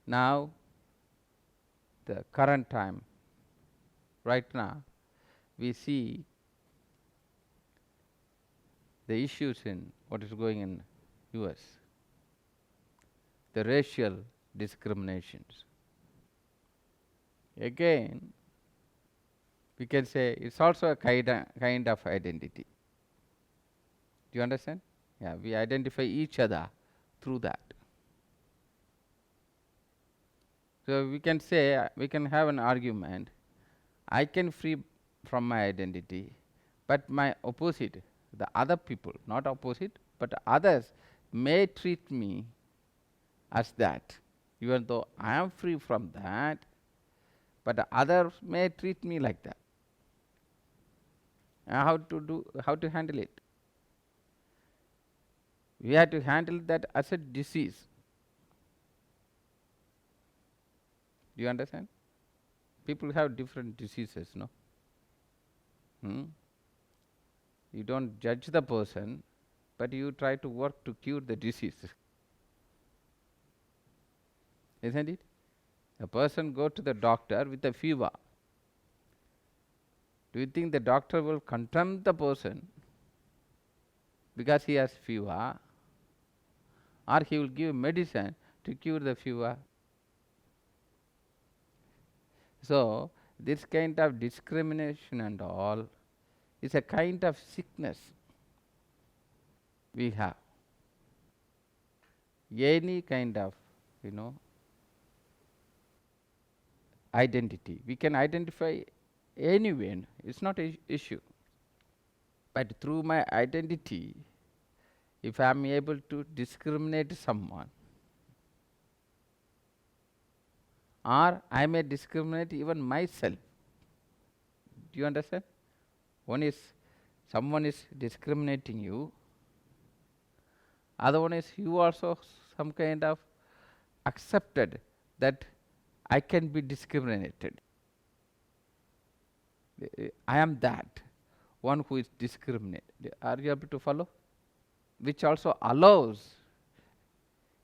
Now, the current time, right now, we see the issues in what is going in US, the racial discriminations. Again, we can say it's also a kind of identity. Do you understand? Yeah, we identify each other through that. So we can say, we can have an argument, I can free from my identity, but my opposite, the other people, not opposite, but others may treat me as that. Even though I am free from that, but others may treat me like that. How to handle it? We have to handle that as a disease. Do you understand? People have different diseases, no? You don't judge the person, but you try to work to cure the disease. Isn't it? A person go to the doctor with a fever. Do you think the doctor will condemn the person because he has fever, or he will give medicine to cure the fever? So, this kind of discrimination and all is a kind of sickness we have. Any kind of, identity. We can identify anywhere, it's not an issue. But through my identity, if I am able to discriminate someone, or I may discriminate even myself. Do you understand? Someone is discriminating you, other one is you also some kind of accepted that I can be discriminated. I am that one who is discriminated. Are you able to follow? Which also allows,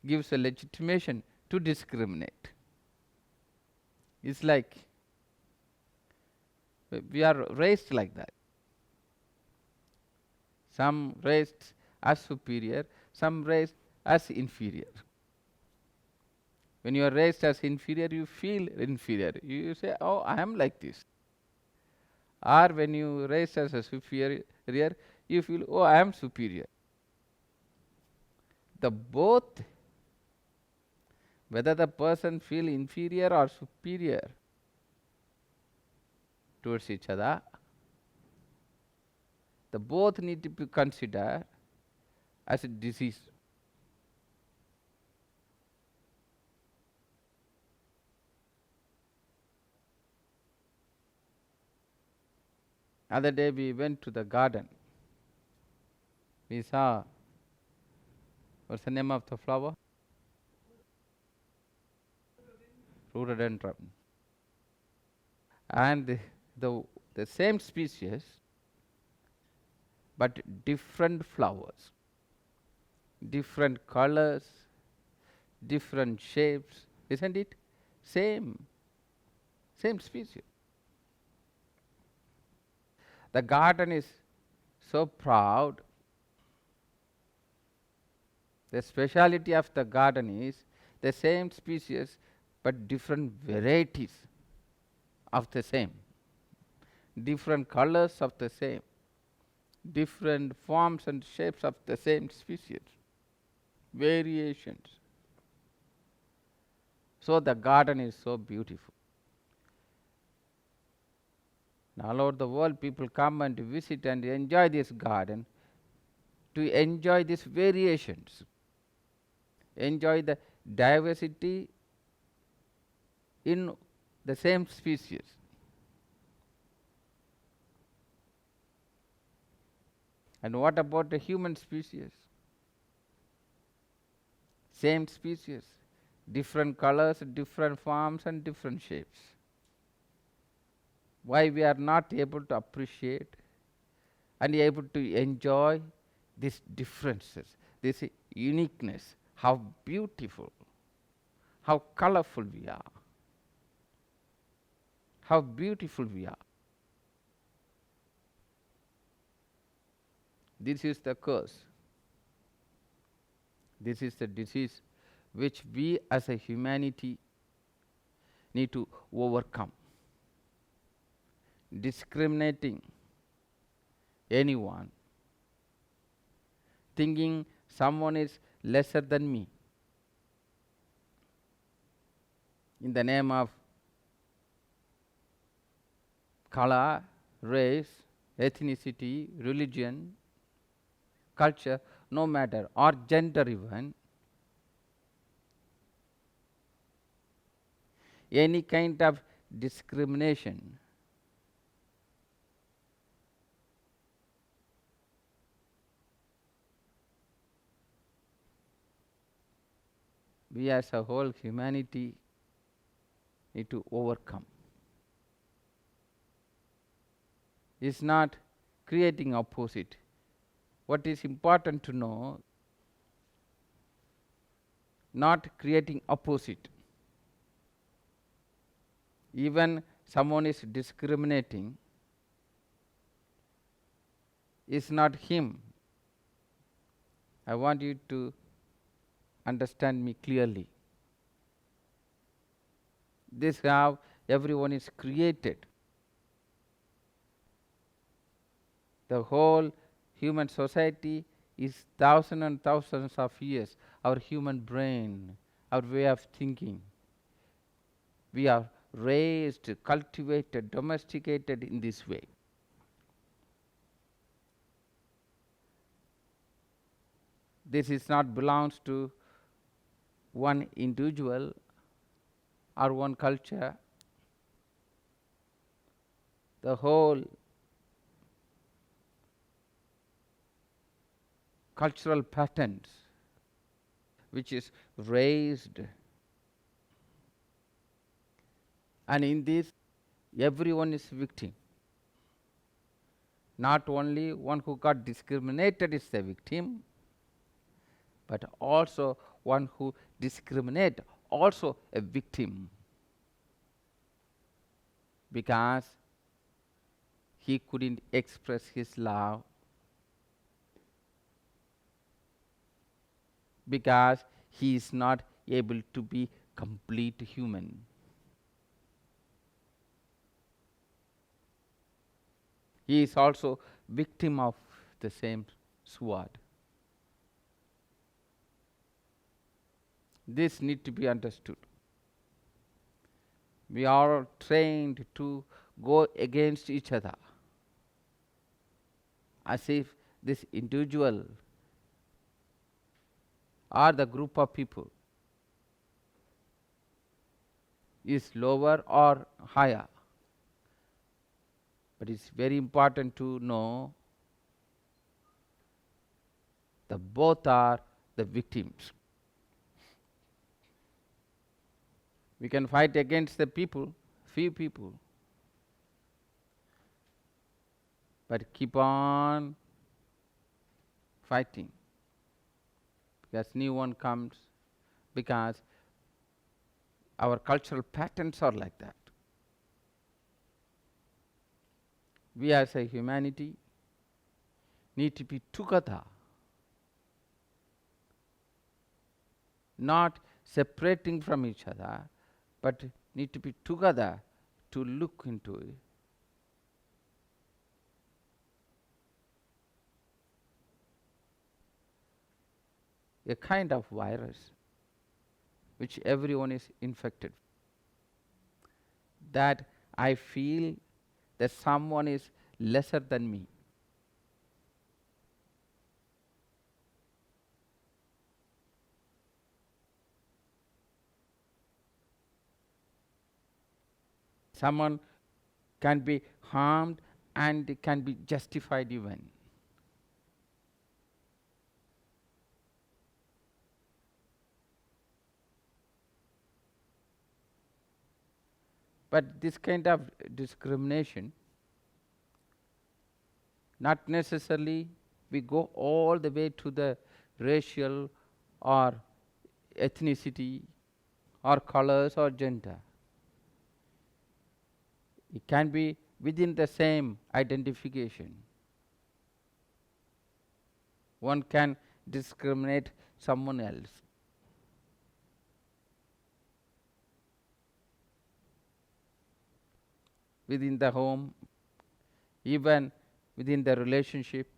gives a legitimation to discriminate. It's like we are raised like that. Some raised as superior, some raised as inferior. When you are raised as inferior, you feel inferior. You say, oh, I am like this. Or when you raised as a superior, you feel, oh, I am superior. The both, whether the person feel inferior or superior towards each other, the both need to be considered as a disease. Other day we went to the garden. We saw, what's the name of the flower? Rhododendron. And the same species, but different flowers, different colors, different shapes, isn't it? Same species. The garden is so proud. The speciality of the garden is the same species but different varieties of the same, different colors of the same, different forms and shapes of the same species, variations. So the garden is so beautiful. All over the world, people come and visit and enjoy this garden to enjoy these variations, enjoy the diversity in the same species. And what about the human species? Same species, different colors, different forms, and different shapes. Why we are not able to appreciate and able to enjoy these differences, this uniqueness? How beautiful how colorful we are, how beautiful we are. This is the curse. This is the disease which we as a humanity need to overcome. Discriminating anyone, thinking someone is lesser than me in the name of color, race, ethnicity, religion, culture, no matter, or gender even. Any kind of discrimination we as a whole humanity need to overcome. It's not creating opposite. What is important to know, not creating opposite. Even someone is discriminating, is not him. I want you to understand me clearly. This is how everyone is created. The whole human society is thousands and thousands of years. Our human brain, our way of thinking. We are raised, cultivated, domesticated in this way. This is not belongs to one individual or one culture. The whole cultural patterns which is raised, and in this everyone is victim. Not only one who got discriminated is the victim, but also one who discriminate also a victim, because he couldn't express his love, because he is not able to be complete human. He is also victim of the same sword. This need to be understood. We are trained to go against each other, as if this individual or the group of people is lower or higher. But it's very important to know that both are the victims. We can fight against the people, few people, but keep on fighting, because new one comes, because our cultural patterns are like that. We as a humanity need to be together, not separating from each other, but need to be together to look into it. A kind of virus which everyone is infected. That I feel that someone is lesser than me. Someone can be harmed and can be justified even. But this kind of discrimination, not necessarily we go all the way to the racial or ethnicity or colors or gender. It can be within the same identification. One can discriminate someone else. Within the home, even within the relationship,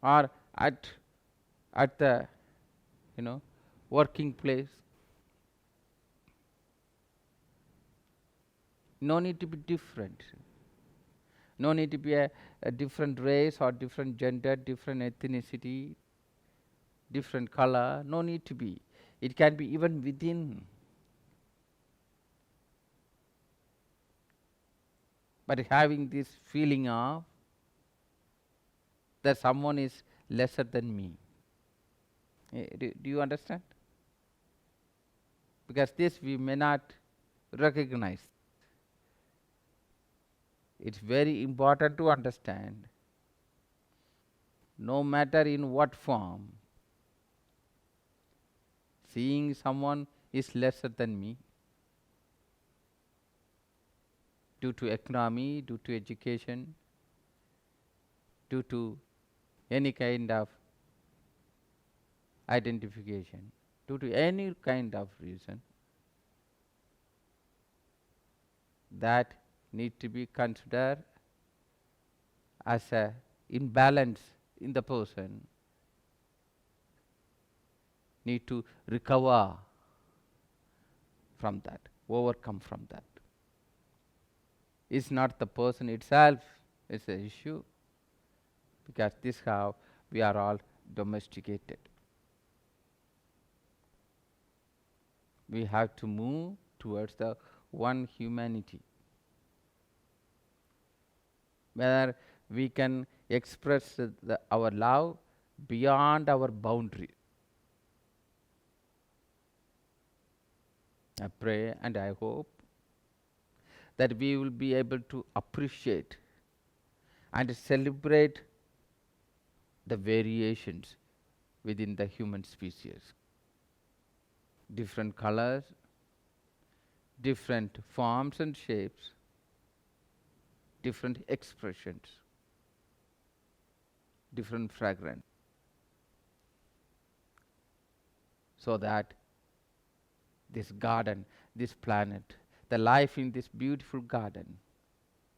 or at the working place. No need to be different. No need to be a different race or different gender, different ethnicity, different color. No need to be. It can be even within. But having this feeling of that someone is lesser than me. Do you understand? Because this we may not recognize. It's very important to understand, no matter in what form, seeing someone is lesser than me due to economy, due to education, due to any kind of identification, due to any kind of reason, that need to be considered as a imbalance in the person, need to recover from that, overcome from that. It's not the person itself is the issue, because this is how we are all domesticated. We have to move towards the one humanity, where we can express our love beyond our boundary. I pray and I hope that we will be able to appreciate and celebrate the variations within the human species. Different colors, different forms and shapes, different expressions, different fragrance, so that this garden, this planet, the life in this beautiful garden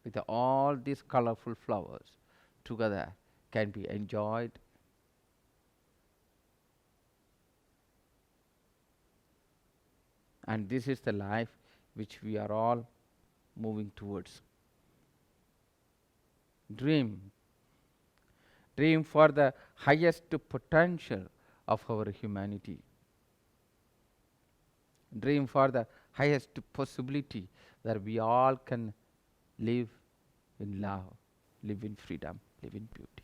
with all these colorful flowers together can be enjoyed. And this is the life which we are all moving towards. Dream for the highest potential of our humanity. Dream for the highest possibility where we all can live in love, live in freedom, live in beauty.